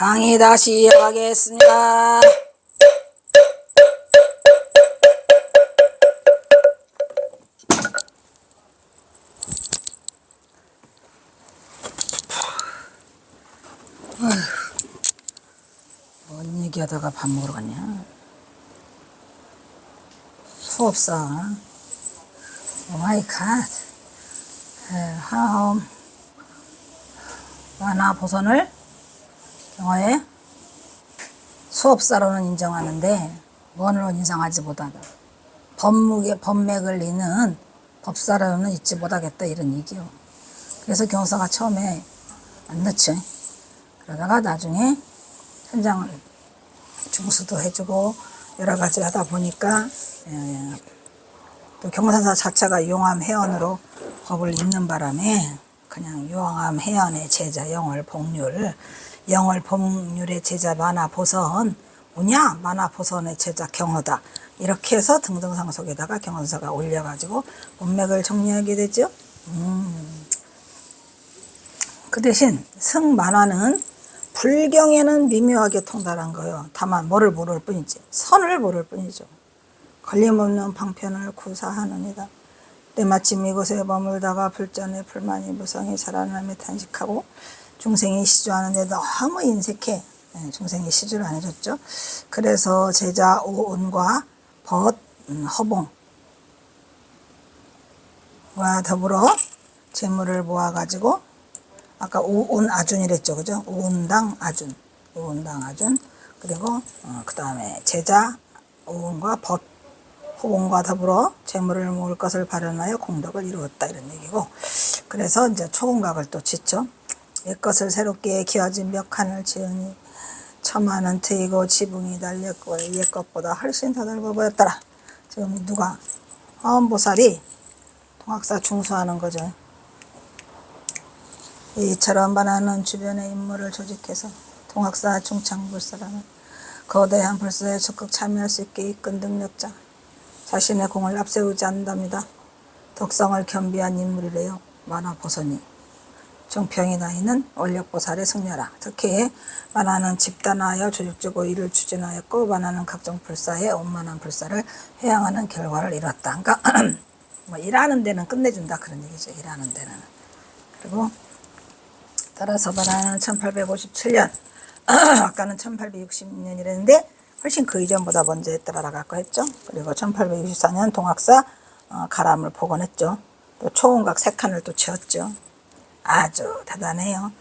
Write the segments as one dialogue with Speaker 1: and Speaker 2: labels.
Speaker 1: 강의 다시 하겠습니다. 뭔 얘기하다가 밥 먹으러 갔냐? 수업사. 오 마이 갓. 하음 만화 보선을 경화에 수업사로는 인정하는데 뭔으로 인정하지 못하다. 법맥을 잇는 법사로는 잊지 못하겠다 이런 얘기요. 그래서 경사가 처음에 안 넣죠. 그러다가 나중에 현장을 중수도 해주고 여러 가지 하다 보니까 또 경산사 자체가 용암해연으로 법을 잇는 바람에 그냥 용암해연의 제자 영월복률의 제자 만화보선 뭐냐? 만화보선의 제자 경허다. 이렇게 해서 등등상속에다가 경원사가 올려가지고 문맥을 정리하게 되죠. 그 대신 승만화는 불경에는 미묘하게 통달한 거요. 다만 뭐를 모를 뿐이지. 선을 모를 뿐이죠. 걸림없는 방편을 구사하느니라. 때마침 이곳에 머물다가 불전에 불만이 무성히 자라남에 탄식하고 중생이 시주하는데 너무 인색해. 중생이 시주를 안 해줬죠. 그래서 제자 오은과 벗 허봉과 더불어 재물을 모아가지고 아까 오은 아준이랬죠. 그죠? 오은당 아준. 그리고 그 다음에 제자 오은과 벗 호봉과 더불어 재물을 모을 것을 발현하여 공덕을 이루었다 이런 얘기고, 그래서 이제 초공각을 또 짓죠. 옛것을 새롭게 기어진 몇 칸을 지으니 처마는 트이고 지붕이 달렸고 옛것보다 훨씬 더 넓어 보였더라. 지금 누가 화엄보살이 통학사 중수하는 거죠. 이처럼 반하는 주변의 인물을 조직해서 통학사 중창불사라는 거대한 불사에 적극 참여할 수 있게 이끈 능력자, 자신의 공을 앞세우지 않답니다. 덕성을 겸비한 인물이래요. 만화보선이. 정평이 나이는 원력보살의 승려라. 특히 만화는 집단하여 조직적으로 일을 추진하였고 만화는 각종 불사에 원만한 불사를 회양하는 결과를 이뤘다. 그러니까 뭐 일하는 데는 끝내준다 그런 얘기죠. 일하는 데는. 그리고 따라서 만화는 1857년 아까는 1860년이랬는데 훨씬 그 이전보다 먼저 했다라고 아까 했죠. 그리고 1864년 동학사 가람을 복원했죠. 또 초원각 3칸을 또 채웠죠. 아주 대단해요.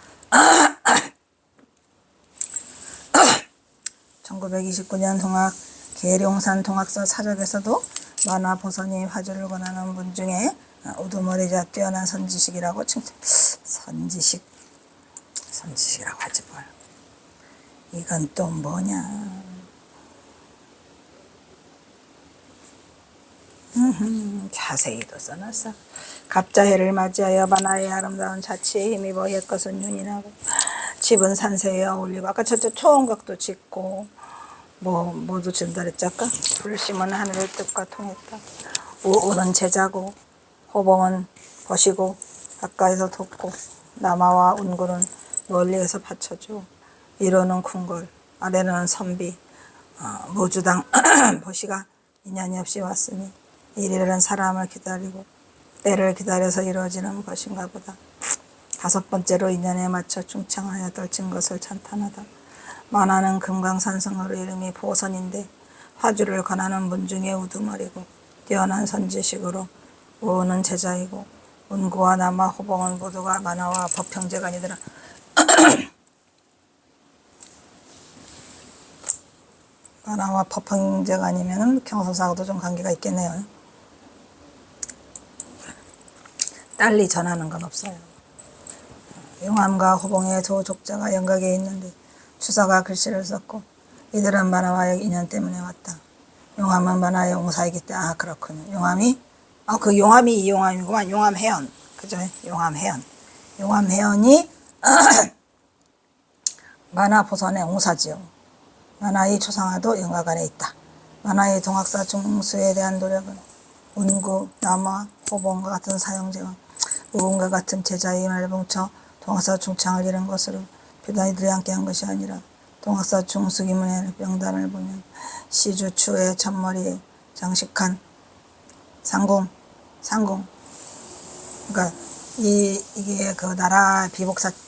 Speaker 1: 1929년 동학 계룡산 동학사 사적에서도 만화보선이 화주를 권하는 분 중에 우두머리자 뛰어난 선지식이라고 칭찬. 선지식이라고 하지 뭘. 이건 또 뭐냐. 자세히도 써놨어. 갑자해를 맞이하여 만화의 아름다운 자치에 힘입어 옛것은 윤인하고 집은 산세에 어울리고 아까 저쪽 초원각도 짓고 뭐도 준다 그랬지 아까? 불심은 하늘의 뜻과 통했다. 우는 제자고 호봉은 벗이고 가까이서 돕고 남아와 운구는 멀리에서 받쳐줘. 위로는 궁궐 아래는 선비 모주당 보시가 인연이 없이 왔으니 이리는 사람을 기다리고 때를 기다려서 이루어지는 것인가 보다. 5번째로 인연에 맞춰 중창하여 떨친 것을 찬탄하다. 만화는 금강산성으로 이름이 보선인데 화주를 권하는 분 중에 우두머리고 뛰어난 선지식으로 우는 제자이고 운구와 남아 호봉은 모두가 만화와 법형제간이더라. 만화와 법형제간이면 경서사하고도 좀 관계가 있겠네요. 딸리 전하는 건 없어요. 용암과 호봉의 두 족자가 연각에 있는데 추사가 글씨를 썼고 이들은 만화와의 인연 때문에 왔다. 용암은 만화의 용사이기 때문에 그렇군요. 용암이 그 용암이 이 용암이구만. 용암해연 그죠? 용암해연이 만화보선의 옹사지요. 만화의 초상화도 연각 안에 있다. 만화의 동학사 중수에 대한 노력은 운구, 남화, 호봉과 같은 사형제와 우운과 같은 제자의 힘을 뭉쳐 동학사 중창을 이룬 것으로 비단 이들이 함께 한 것이 아니라 동학사 중수기문의 명단을 보면 시주추의 첫머리에 장식한 상궁. 그러니까 이게 그 나라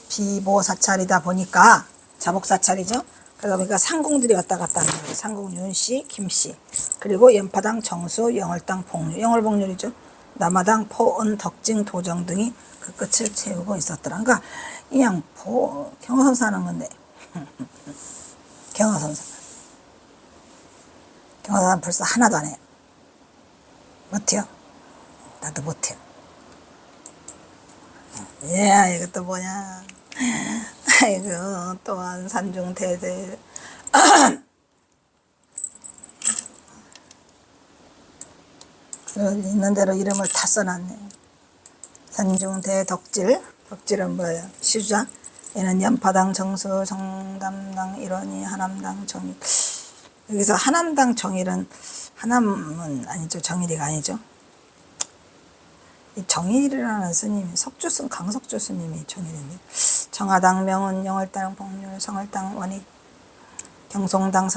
Speaker 1: 비보사찰이다 보니까 자복사찰이죠. 그러다 보니까 상궁들이 왔다 갔다 하는 거예요. 상궁 윤씨, 김씨, 그리고 연파당 정수, 영월당 복률, 영월복률이죠. 남아당 포은, 덕징, 도정 등이 그 끝을 채우고 있었더라. 그러니까 그냥 경허선사 하는 건데 경허선사 벌써 하나도 안 해. 못해요. 나도 못해요. 예, 이것도 뭐냐. 아이고, 또한 산중대대. 있는 대로 이름을 다 써놨네. 산중대 덕질은 뭐예요? 시주자. 얘는 연파당 정수, 정담당 일원이, 하남당 정일. 여기서 하남당 정일은 하남은 아니죠. 정일이가 아니죠. 이 정일이라는 스님이 강석주 스님이 정일인데, 정하당 명은, 영월당 복률, 성월당 원익, 경송당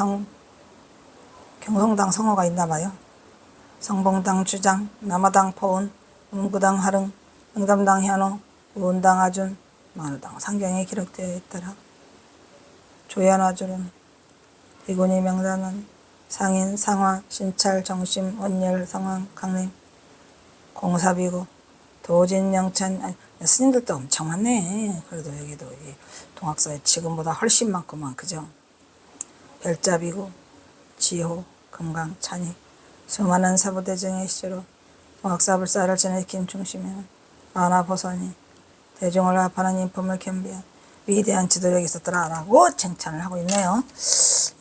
Speaker 1: 성호가 있나봐요. 성봉당 주장, 남아당 포은, 문구당 하릉, 응담당 현호, 우은당 아준, 만우당 상경에 기록되어 있더라. 조연아줄은 비구니 명단은 상인, 상화, 신찰, 정심, 원열, 성황, 강림, 공사비고, 도진, 영찬, 스님들도 엄청 많네. 그래도 여기도 동학사에 지금보다 훨씬 많구만, 그죠? 별자비고, 지호, 금강, 찬익, 수많은 사부대중의 시주로 동학사 불사를 지내킨 중심에는 만화보선이 대중을 합하는 인품을 겸비한 위대한 지도력이 있었더라 라고 칭찬을 하고 있네요.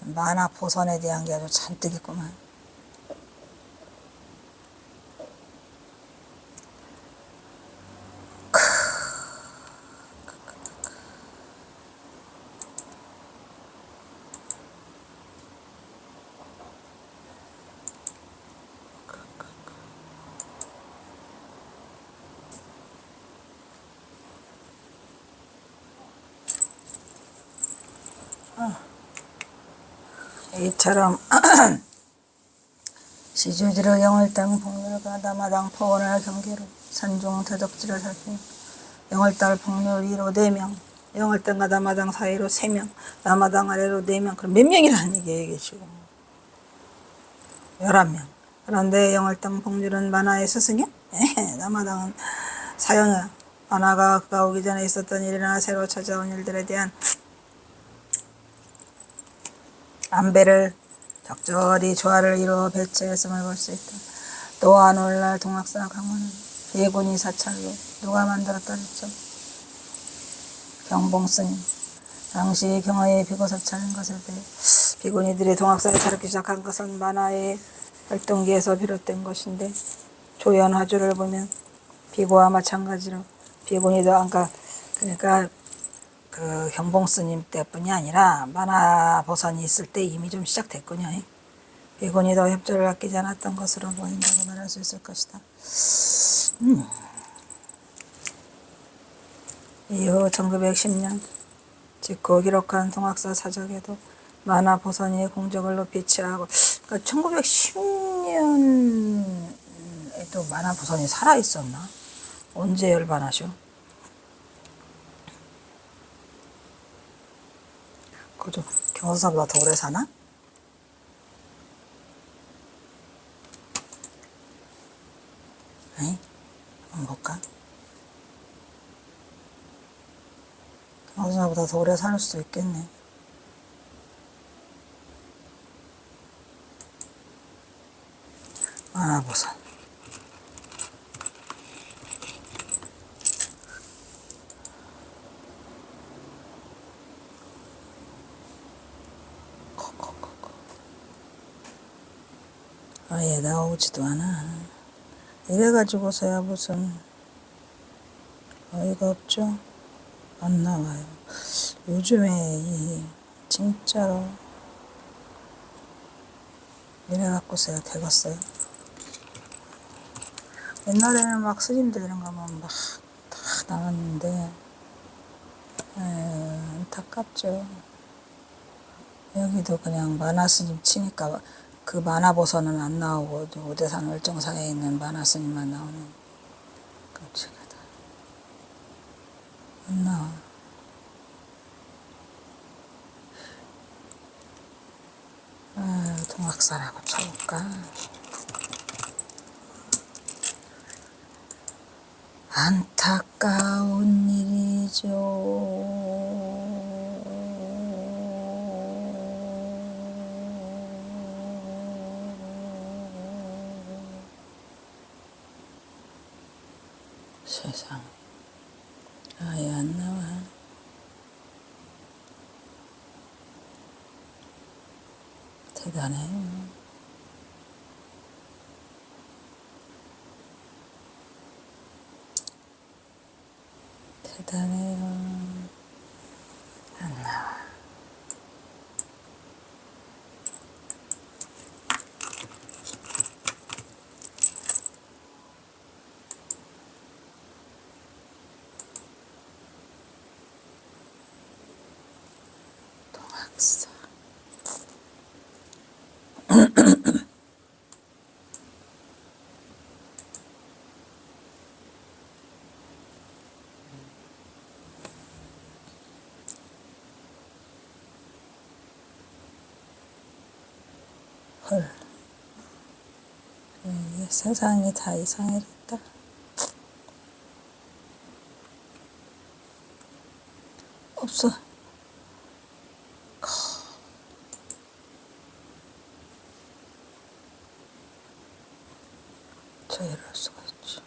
Speaker 1: 만화보선에 대한 게 아주 잔뜩 있구만. 이처럼 시주지로 영월당 복률과 남아당 포원을 경계로 산중 대덕지를 살피며 영월당 복률 위로 4명, 영월당과 남아당 사이로 3명, 남아당 아래로 4명. 그럼 몇 명이라는 얘기겠죠? 11명. 그런데 영월당 복률은 만화의 스승이야? 남아당은 사형이야. 만화가 그가 오기 전에 있었던 일이나 새로 찾아온 일들에 대한 안배를 적절히 조화를 이루어 배치했음을 볼 수 있다. 또한 오늘날 동학사 강원은 비구니 사찰로 누가 만들었다 했죠? 경봉스님. 당시 경화의 비고 사찰인 것에 대해 비구니들이 동학사에 차리기 시작한 것은 만화의 활동기에서 비롯된 것인데, 조연화주를 보면 비고와 마찬가지로 비구니도 그러니까 그 경봉스님 때뿐이 아니라 만화보선이 있을 때 이미 좀 시작됐군요. 비구니도 협조를 아끼지 않았던 것으로 보인다고 말할 수 있을 것이다. 이후 1910년 직후 기록한 동학사 사적에도 만화보선의 공적을 높이 취하고, 그러니까 1910년에도 만화보선이 살아있었나? 언제 열반하셔? 그죠? 경서사보다 더 오래 사나? 에이? 한번 볼까? 경서사보다 더 오래 살 수도 있겠네. 만화보선. 아예 나오지도 않아. 이래가지고서야 무슨 어이가 없죠? 안 나와요. 요즘에 진짜로 이래갖고서야 되겠어요. 옛날에는 막 스님들 이런 거 하면 막 다 나왔는데, 안타깝죠. 여기도 그냥 만화스님 치니까 그 만화보선은 안 나오고 오대산 월정사에 있는 만화스님만 나오는 끔찍하다. 안 나와. 동학사라고 쳐볼까? 안타까운 일이죠. 세상에. 아예 안 나와. 대단해요. 대단해요. 안 나와. 동학사. 헐. 세상이 다 이상해졌다. 없어. 저 이럴 수가 있지.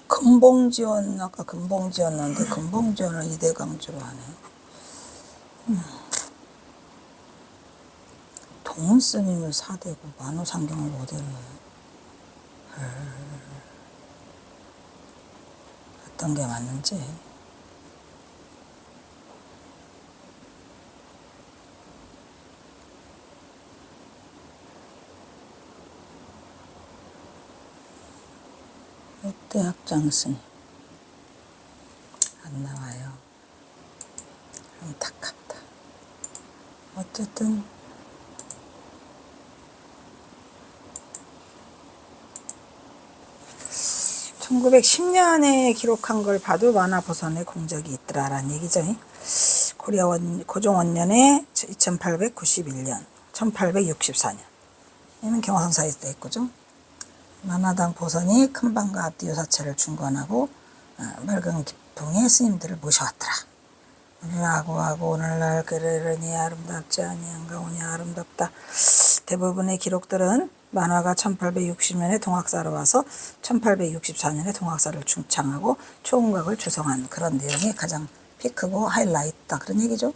Speaker 1: 금봉지원, 아까 금봉지원인데 금봉지원을 이대강주로 하네. 동스님을 4대고 만호상경을 5대로 해. 어떤 게 맞는지. 롯데학장스님 안 나와요. 안타깝다. 어쨌든 1910년에 기록한 걸 봐도 만화보선에 공적이 있더라라는 얘기죠. 고종원년에 2891년, 1864년. 얘는 경화선사에 돼 있고죠. 만화당 보선이 큰방과 앞뒤 요사체를 중건하고 맑은 기풍의 스님들을 모셔왔더라. 라고 하고 오늘날 그러니 아름답지 아니한가 오니 아름답다. 대부분의 기록들은 만화가 1860년에 동학사로 와서 1864년에 동학사를 중창하고 초음각을 조성한 그런 내용이 가장 피크고 하이라이트다. 그런 얘기죠.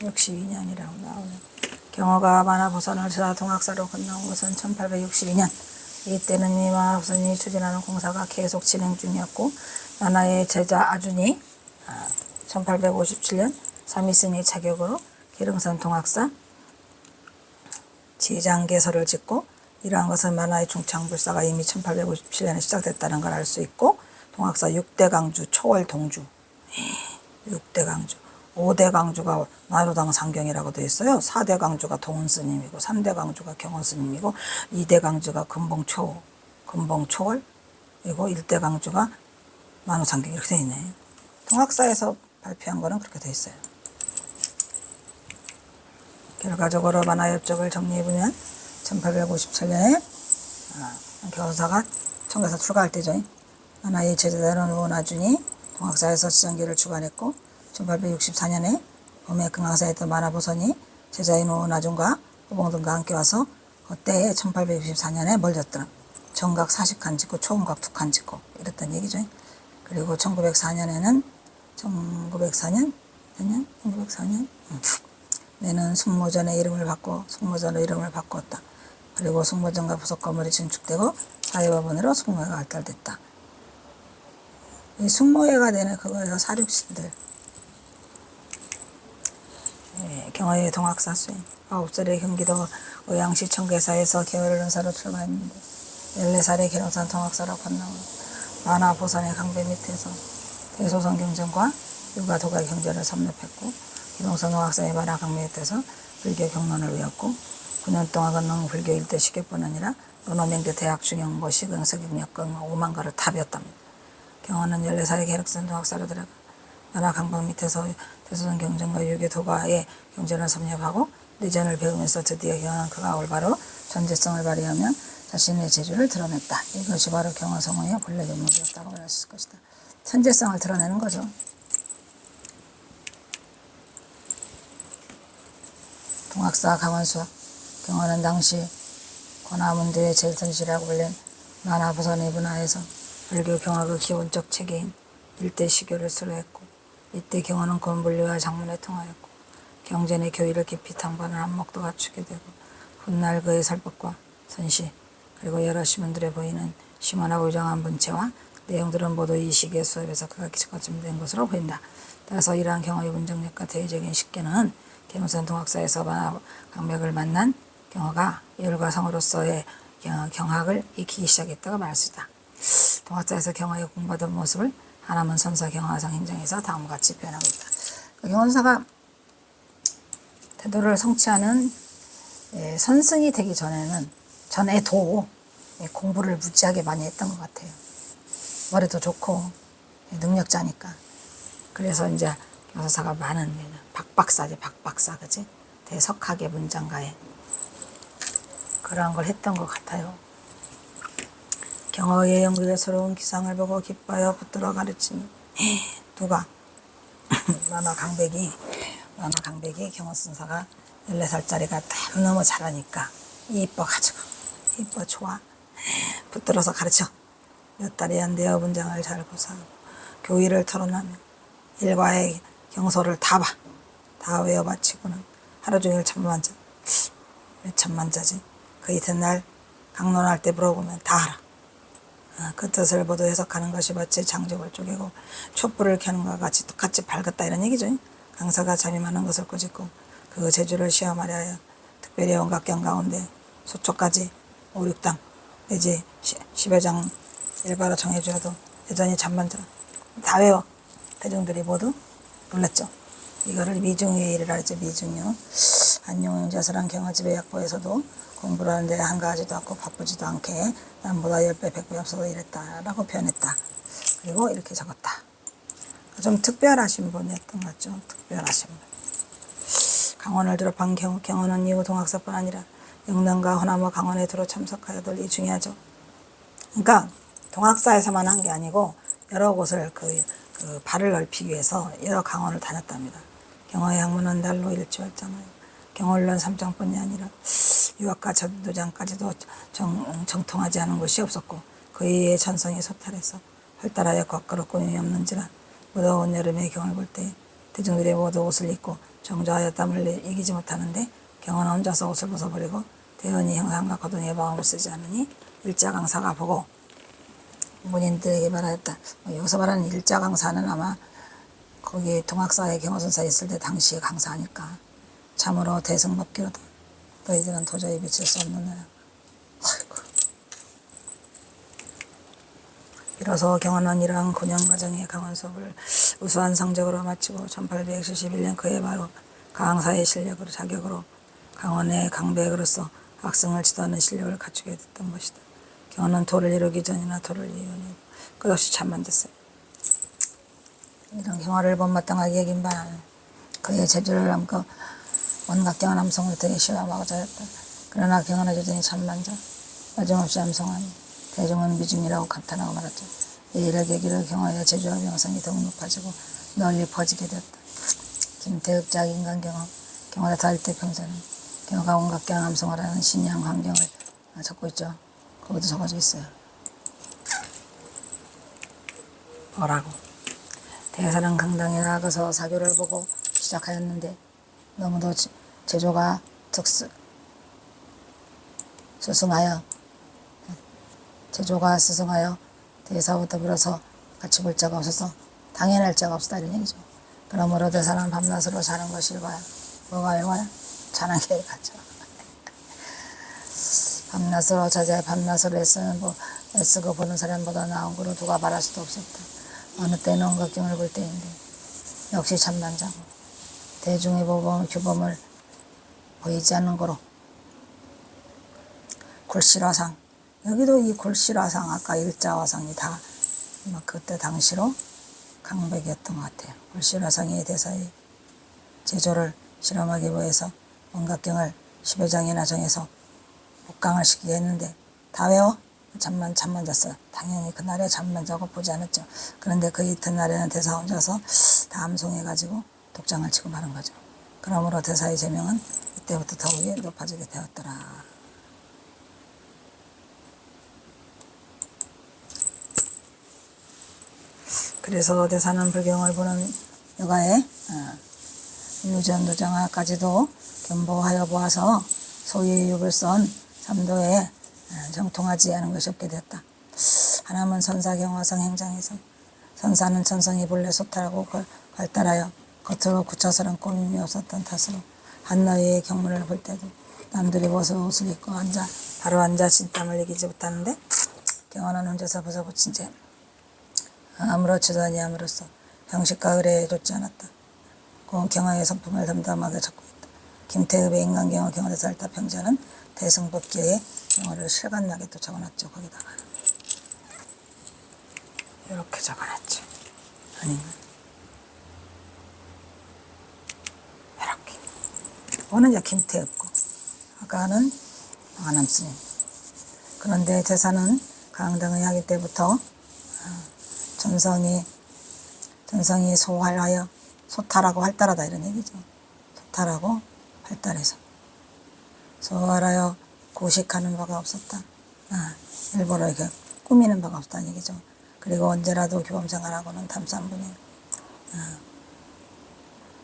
Speaker 1: (62년이라고) 나오네. 경호가 만화보선을 동학사로 건너온 것은 1862년. 이때는 이 만화보선이 추진하는 공사가 계속 진행 중이었고 만화의 제자 아준이 1857년 사미스님의 자격으로 기릉선 동학사 지장개설을 짓고 이러한 것은 만화의 중창불사가 이미 1857년에 시작됐다는 걸 알 수 있고 동학사 6대 강주 초월 동주 6대 강주 5대 강주가 만호당 상경이라고 되어 있어요. 4대 강주가 동은스님이고 3대 강주가 경원스님이고 2대 강주가 금봉초월 그리고 1대 강주가 만호상경 이렇게 되어 있네. 동학사에서 발표한 거는 그렇게 되어 있어요. 결과적으로 만화협적을 정리해보면 1857년에 교사가 청가사 출가할 때죠. 만화의 제자되는 원아준이 동학사에서 지정기를 주관했고 1864년에 봄에 금강사에 있던 만화보선이 제자인 원아준과 호봉등과 함께 와서 그때 1864년에 멀졌더라. 정각 40칸 짓고 초음각 2칸 짓고 이랬던 얘기죠. 그리고 1904년에는 1904년 내는 숙모전의 이름을 바꿨다. 그리고 숙모전과 부속 건물이 증축되고 사회법원으로 숙모회가 알달됐다. 이 숙모회가 되는 그거예요. 사륙신들. 경화의 동학사 수행. 9살에 경기도 의왕시청 계사에서 계열을 은사로 출마했는데 14살에 계룡산 동학사로 건너고 만화 보산의 강배 밑에서 대소선 경전과 육아 도가 경전을 섭렵했고 계룡산 동학사의 만화 강배 밑에서 불교 경론을 외웠고 9년 동안 건넌 불교 일대 시계뿐 아니라 논어명대 대학 중형모 시경 서경역경 5만가를 탑이었답니다. 경화는 14살에 계룡산 동학사로 들어가 만화 강박 밑에서 대소선 경전과 유교 도가의 경전을 섭렵하고 내전을 배우면서 드디어 경화는 그가 올바로 전제성을 발휘하며 자신의 재주를 드러냈다. 이것이 바로 경화성어의 본래 면목이었다고 할 수 있을 것이다. 천재성을 드러내는 거죠. 동학사 강원수학. 경화는 당시 권하문대의 제일 튼실하고 불린 만화부산의 문화에서 불교 경화의 기본적 체계인 일대 시교를 수료했고 이때 경화는 권분리와 장문에 통하였고 경전의 교의를 깊이 탐구하는 안목도 갖추게 되고 훗날 그의 설법과 선시 그리고 여러 시문들에 보이는 심원하고 유정한 문체와 내용들은 모두 이 시기의 수업에서 그가 거침된 것으로 보인다. 따라서 이러한 경화의 문정력과 대외적인 식견은 계룡산 동학사에서 만화 강맥을 만난 경화가 예술가 성으로서의 경학을 익히기 시작했다고 말할 수 있다. 동학사에서 경화의 공부하던 모습을 하나문 선사 경화성 행정에서 다음과 같이 표현하고 있다. 경화선사가 태도를 성취하는 선승이 되기 전에도 공부를 무지하게 많이 했던 것 같아요. 머리도 좋고 능력자니까. 그래서 이제 경화선사가 많은 박박사지, 박박사, 그지? 대석학의 문장가에 그러한 걸 했던 것 같아요. 경화의 연구에서로운 기상을 보고 기뻐하여 붙들어 가르치니 누가? 만화 강백이 경화선사가 14살짜리가 너무 잘하니까 이뻐가지고 이뻐 좋아 붙들어서 가르쳐 몇 달이 안 되어 문장을 잘 구사하고 교의를 토론하며 일과의 경서를 다 외워 바치고는 하루 종일 잠만 자. 왜 잠만 자지? 그 이튿날 강론할 때 물어보면 다 알아. 그 뜻을 모두 해석하는 것이 마치 장족을 쪼개고 촛불을 켜는 것과 같이 똑같이 밝았다 이런 얘기죠. 강사가 잠이 많은 것을 꾸짖고 그 재주를 시험하려 하여 특별히 온갖경 가운데 소초까지 5, 6당 내지 10여 장 일바로 정해주어도 여전히 잠만 자. 다 외워. 대중들이 모두 놀랐죠. 이거를 미중의 일이라 했죠. 미중요. 안용자서랑 경화집의 약보에서도 공부를 하는데 한가하지도 않고 바쁘지도 않게 남보다 10배 100배 앞서서 일했다라고 표현했다. 그리고 이렇게 적었다. 좀 특별하신 분이었던 것 같죠. 특별하신 분. 강원을 졸업한 경화는 이후 동학사뿐 아니라 영남과 호남과 강원에 두루 참석하여들이 중요하죠. 그러니까 동학사에서만 한 게 아니고 여러 곳을 그 발을 넓히기 위해서 여러 강원을 다녔답니다. 경화의 학문은 날로 일치했잖아요. 경월론 3장뿐이 아니라 유학과 전도장까지도 정통하지 않은 곳이 없었고 그의 전성이 소탈해서 활달하여 거꾸로 꾸밈이 없는지라 무더운 여름에 경을 볼 때 대중들이 모두 옷을 입고 정조하여 땀을 이기지 못하는데 경은 혼자서 옷을 벗어버리고 대연히 형상과 거동의 마음을 쓰지 않으니 일자강사가 보고 문인들에게 말하였다. 여기서 말하는 일자강사는 아마 거기 동학사에 경화선사 있을 때 당시의 강사 아닐까. 참으로 대승법기로다. 너희들은 도저히 미칠 수 없는 애야. 아이고. 비로소 경화는 이러한 9년 과정의 강원 수업을 우수한 성적으로 마치고 1871년 그해 바로 강사의 실력으로 자격으로 강원의 강백으로서 학생을 지도하는 실력을 갖추게 됐던 것이다. 경화는 도를 이루기 전이나 도를 이루니 끝없이 잠만 잤어요. 이런 경화를 못마땅하게 여긴 바는 그의 재주를 남고 온갖 경화 남성을 되게 싫어하고 자였다. 그러나 경화는 여전히 잠만 자 마침없이 암송하니 대중은 미중이라고 감탄하고 말았죠. 이 일을 계기로 경화의 재주와 명성이 더욱 높아지고 널리 퍼지게 되었다. 김태읍작 인간경화 경화의 달대 평사는 경화가 온갖 경화 남성을 하는 신양 환경을 적고 있죠. 거기도 적어져 있어요. 뭐라고? 대사는 강당에 나가서 사교를 보고 시작하였는데 너무도 제조가 스승하여 제조가 스승하여 대사와 더불어서 같이 볼 자가 없어서 당연할 자가 없다 이런 얘기죠. 그러므로 대사는 밤낮으로 자는 것이 일과야. 뭐가 일과야? 자는 게 일과죠. 밤낮으로 자자. 밤낮으로 애쓰고 보는 사람보다 나은 거로 누가 말할 수도 없었다. 어느 때는 온각경을 볼 때인데 역시 잠만 자고 대중의 규범을 보이지 않는 거로 굴실화상. 여기도 이 굴실화상 아까 일자화상이 다 그때 당시로 강백이었던 것 같아요. 굴실화상이 대사의 제조를 실험하기 위해서 온각경을 10여 장이나 정해서 복강을 시키게 했는데 다 외워? 잠만 잤어요. 당연히 그날에 잠만 자고 보지 않았죠. 그런데 그 이튿날에는 대사 혼자서 다 암송해가지고 독장을 치고 마는 거죠. 그러므로 대사의 제명은 이때부터 더욱이 높아지게 되었더라. 그래서 대사는 불경을 보는 여가에 유전도장화까지도 견보하여 보아서 소유의 육을 썬 삼도에 정통하지 않은 것이 없게 되었다. 하나는 선사경화상 행장에서 선사는 천성이 본래 소탈하고 발달하여 겉으로 굳혀서는 꾸밈이 없었던 탓으로 한나위의 경문을 볼 때도 남들이 벗어 옷을 입고 바로 앉아 진땀을 이기지 못하는데 경화는 혼자서 벗어붙인 채 아무렇지도 아니함으로써 형식과 의례에 좇지 않았다. 그 경화의 성품을 담담하게 적고 있다. 김태읍의 인간경화 경화대살타 평자는 대승법기의 경화를 실감나게 또 적어놨죠. 거기다가 이렇게 적어놨죠. 아닌가? 이렇게. 이거는 이제 김태읍 거. 아까는 황하남 스님. 그런데 대사는 강등의 하기 때부터 전성이 소활하여 소탈하고 활달하다 이런 얘기죠. 소탈하고 활달해서 소활하여 고식하는 바가 없었다. 일부러 이렇게 꾸미는 바가 없다는 얘기죠. 그리고 언제라도 교범생활하고는 탐산분이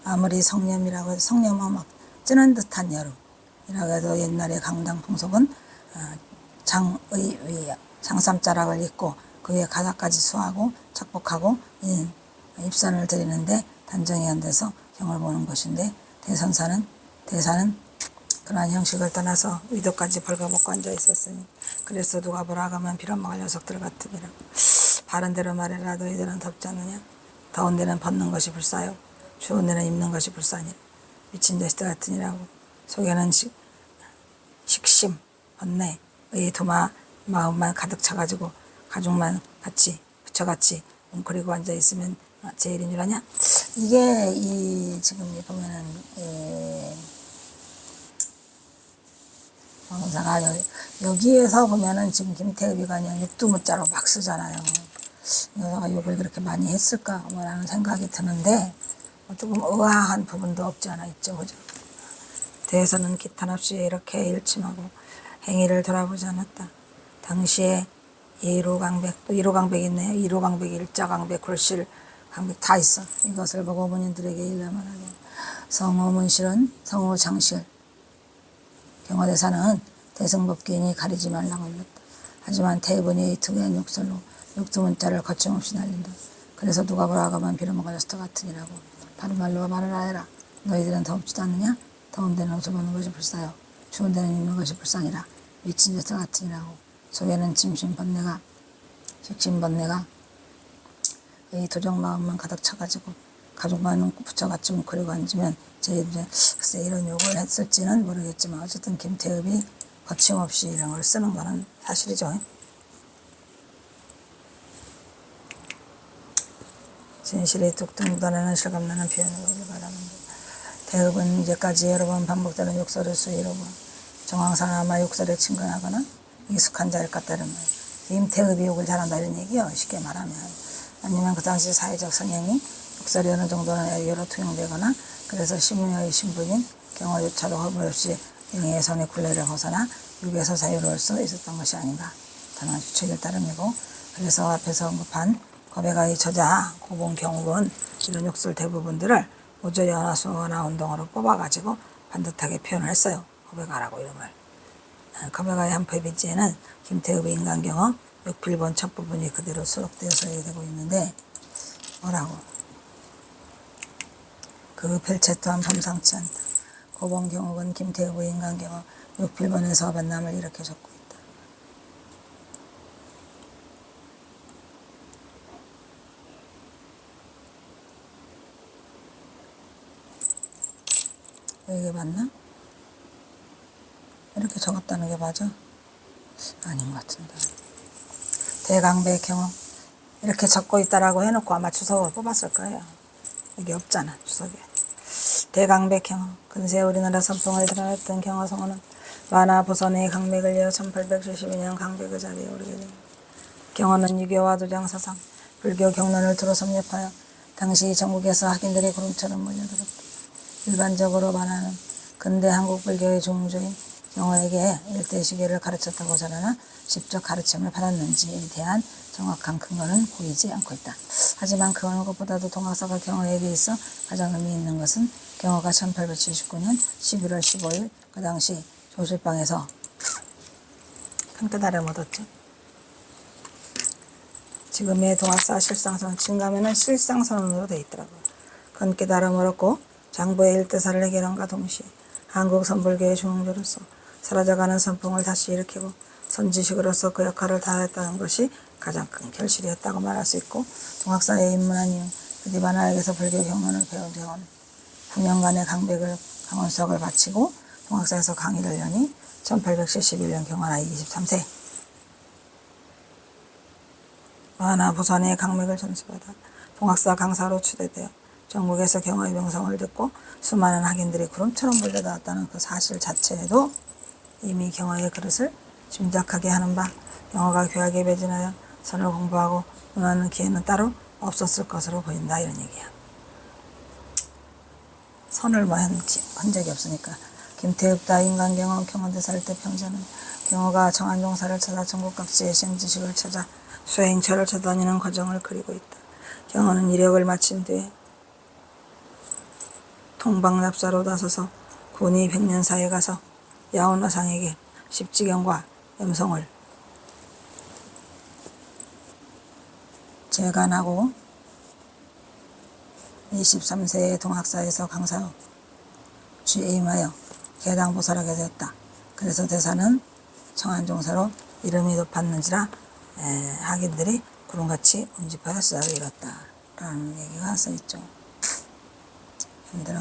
Speaker 1: 아무리 성념이라고 해도 성념은 막 찌는 듯한 여름이라고 해도 옛날에 강당 풍속은 장삼자락을 입고 그 위에 가사까지 수하고 착복하고 입선을 드리는데 단정히 앉아서 경을 보는 것인데 대사는 그러한 형식을 떠나서 의도까지 벌거벗고 앉아 있었으니 그래서 누가 보라 하면 빌어먹을 녀석들 같으니라. 바른 대로 말해라. 너희들은 덥지 않느냐? 더운 데는 벗는 것이 불사요 추운 데는 입는 것이 불사니라. 미친 자식들 같으니라고. 속에는 식심 번뇌 의 도마 마음만 가득 차가지고 가죽만 같이 부처같이 웅크리고 앉아 있으면 제일인 줄 아냐? 이게 지금 보면은 왕사가 여기에서 보면은 지금 김태읍이가 그냥 육두무자로 막 쓰잖아요. 여자가 욕을 그렇게 많이 했을까 뭐라는 생각이 드는데 조금 의아한 부분도 없지 않아 있죠, 그죠? 대해서는 기탄없이 이렇게 일침하고 행위를 돌아보지 않았다. 당시에 예로강백, 또 예로강백이 있네요. 예로강백, 일자강백, 굴실, 강백 다 있어. 이것을 보고 어머님들에게 일러말하고 성호문실은 성호장실 경화대사는 대승법기인이 가리지 말라고 일렀다. 하지만 태분이 특이한 욕설로 육두문자를 거침없이 날린다. 그래서 누가 뭐라 하면 빌어먹을 녀석 같으니라고. 바른 말로 말을 하여라. 너희들은 더웁지도 않느냐? 더운 데는 옷을 벗는 것이 불사요 추운 데는 입는 것이 불쌍이라. 미친 녀석 같으니라고. 속에는 식심번뇌가 이 도적 마음만 가득 차가지고 가족만 붙여가지고 웅크리고 앉으면 저희들은 글쎄 이런 욕을 했을지는 모르겠지만 어쨌든 김태읍이 거침없이 이런 걸 쓰는 거는 사실이죠. 진실이 뚝뚝 묻어나는 실감나는 표현을 보기 바랍니다. 태읍은 이제까지 여러 번 반복되는 욕설을 수위로 정황상 아마 욕설에 친근하거나 익숙한 자일 것 같다는 말이에요. 김태읍이 욕을 잘한다 이런 얘기요. 쉽게 말하면. 아니면 그 당시 사회적 성향이 욕설이 어느 정도는 애교로 투영되거나 그래서 시문의 신분인 경화조차도 허물 없이 영예의 선의 굴레를 벗어나 육에서 자유로울 수 있었던 것이 아닌가. 저는 추측일 따름이고 그래서 앞에서 언급한 고백의 저자 고봉 경욱은 이런 욕설 대부분들을 모조리 언어수어나 운동으로 뽑아가지고 반듯하게 표현을 했어요. 고백하라고 이름을. 검역하의 한포의 김태읍의 인간경어 6필본 첫 부분이 그대로 수록되어서 되고 있는데 뭐라고? 그 별채 또한 범상치 않다. 고봉경옥은 김태읍의 인간경어 6필본에서 만남을 이렇게 적고 있다. 이게 맞나? 이렇게 적었다는 게 맞아? 아닌 것 같은데. 대강백경어 이렇게 적고 있다라고 해놓고 아마 주석을 뽑았을 거예요. 이게 없잖아, 주석에. 대강백경어 근세 우리나라 선풍을 드러냈던 경어성어는 만화 보선의 강백을 이어 1872년 강백의 자리에 오르게 됩니다. 경어는 유교와 도장사상, 불교 경론을 두루 섭렵하여 당시 전국에서 학인들의 구름처럼 몰려들었다. 일반적으로 만화는 근대 한국 불교의 종조인 경어에게 일대 시계를 가르쳤다고 전하나 직접 가르침을 받았는지에 대한 정확한 근거는 보이지 않고 있다. 하지만 그 어느 것보다도 동학사가 경어에게 있어 가장 의미 있는 것은 경어가 1879년 11월 15일 그 당시 조실방에서 큰 깨달음을 얻었죠. 지금의 동학사 실상선 진가면은 실상선언으로 되어 있더라고요. 큰 깨달음을 얻고 장부의 일대사를 해결함과 동시에 한국 선불교의 중흥조로서 사라져가는 선풍을 다시 일으키고 선지식으로서 그 역할을 다했다는 것이 가장 큰 결실이었다고 말할 수 있고, 동학사에 입문한 이후 드디 만화에게서 불교 경론을 배운 경은 9년간의 강백을 강원 수학을 마치고 동학사에서 강의를 여니 1871년 경화 나이 23세 만화 부산의 강맥을 전수받아 동학사 강사로 추대되어 전국에서 경어의 명성을 듣고 수많은 학인들이 구름처럼 몰려들었다는 그 사실 자체에도 이미 경어의 그릇을 짐작하게 하는 바, 경어가 교학에 매진하여 선을 공부하고 논하는 기회는 따로 없었을 것으로 보인다, 이런 얘기야. 선을 한 적이 없으니까. 김태읍다 인간경어 경원대사를 때 평전은 경어가 정한종사를 찾아 전국 각지의 시행지식을 찾아 수행처를 찾아다니는 과정을 그리고 있다. 경어는 이력을 마친 뒤에 통방납사로 나서서 군이 백년사에 가서 야원화상에게 십지경과 염송을 재간하고 23세의 동학사에서 강사로 취임하여 개당보살하게 되었다. 그래서 대사는 청한종사로 이름이 높았는지라 학인들이 구름같이 운집하여 수다를 이뤘다 라는 얘기가 써있죠. 힘들어.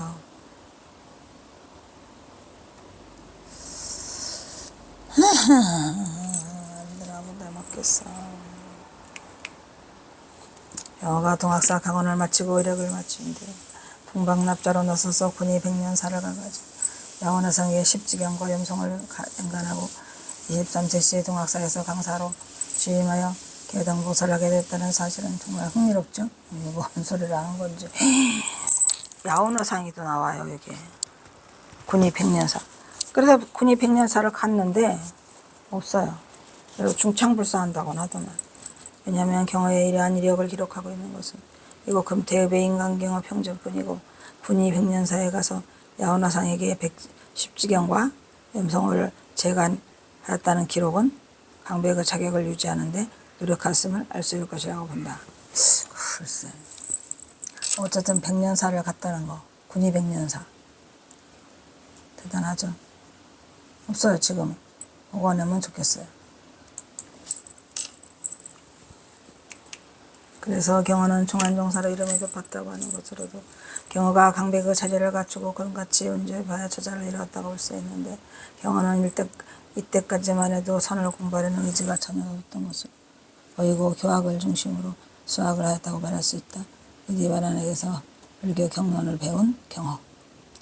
Speaker 1: 힘들어하고 내 먹겠어. 경어가 동학사 강원을 마치고 이력을 마친 뒤 통방납자로 나서서 군이 백년사를 가가지고 야원화상의 십지경과 염송을 연간하고 23세시의 동학사에서 강사로 취임하여 개당보살을 하게 됐다는 사실은 정말 흥미롭죠. 이게 뭔 소리를 하는 건지. 야원화상이 또 나와요, 여기. 군이 백년사. 그래서 군이 백년사를 갔는데 없어요. 그리고 중창불사한다고는 하더만. 왜냐하면 경어의 이러한 이력을 기록하고 있는 것은 이거 금태읍의 인간경어 평전뿐이고, 군이 백년사에 가서 야원화상에게 십지경과 염송을 재간하였다는 기록은 강백의 자격을 유지하는데 노력했음을 알 수 있을 것이라고 본다. 글쎄. 어쨌든 백년사를 갔다는 거. 군이 백년사. 대단하죠. 없어요, 지금. 복원하면 좋겠어요. 그래서 경어는 총한종사로 이름이 높았다고 하는 것으로도 경어가 강백의 자질을 갖추고 그런같이 운조해봐야 저자를 이뤘다고 볼 수 있는데, 경어는 이때까지만 해도 선을 공부하려는 의지가 전혀 없었던 것으로 보이고 교학을 중심으로 수학을 하였다고 말할 수 있다. 의디바란에게서 불교 경론을 배운 경어.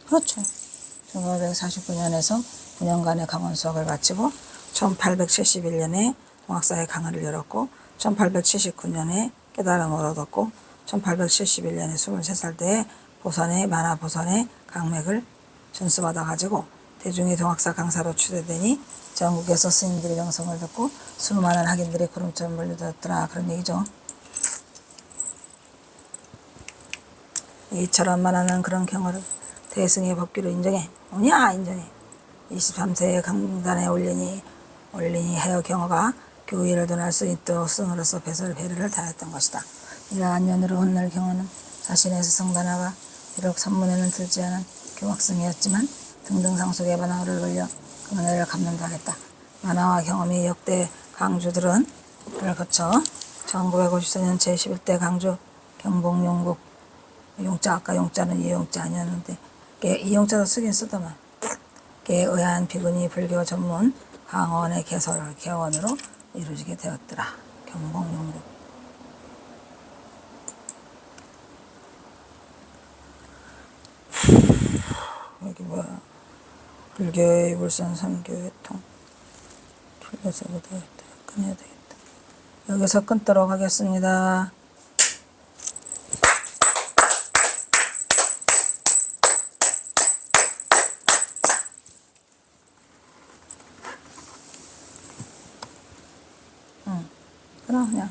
Speaker 1: 그렇죠. 1949년에서 9년간의 강원 수학을 마치고 1871년에 동학사에 강의를 열었고 1879년에 깨달음을 얻었고 1871년에 23살 때에 만화 보선의 강맥을 전수받아 가지고 대중의 동학사 강사로 추대되니 전국에서 스님들의 명성을 듣고 수많은 학인들이 구름처럼 몰려들었더라, 그런 얘기죠. 이처럼 말하는 그런 경어를 대승의 법규로 인정해. 뭐냐 인정해. 23세의 강단에 올리니 하여 경호가 교회를 논할 수 있도록 승으로서 배를 다했던 것이다. 이러한 연으로 훗날 경호는 자신의 스승단화가 비록 선문에는 들지 않은 교학승이었지만 등등상속의 만화를 걸려 그 은혜를 갚는다 하겠다. 만화와 경험이 역대 강주들은 를 거쳐 1954년 제11대 강주 경복용국 용자, 아까 용자는 이용자 아니었는데 이용자도 쓰긴 쓰더만 에 의한 비구니 불교 전문 강원의 개원으로 이루어지게 되었더라. 경복용국. 여기 뭐야? 불교의 불선 삼교의 통. 틀려서도 되겠다. 끊어야 되겠다. 여기서 끊도록 하겠습니다. 그럼 그냥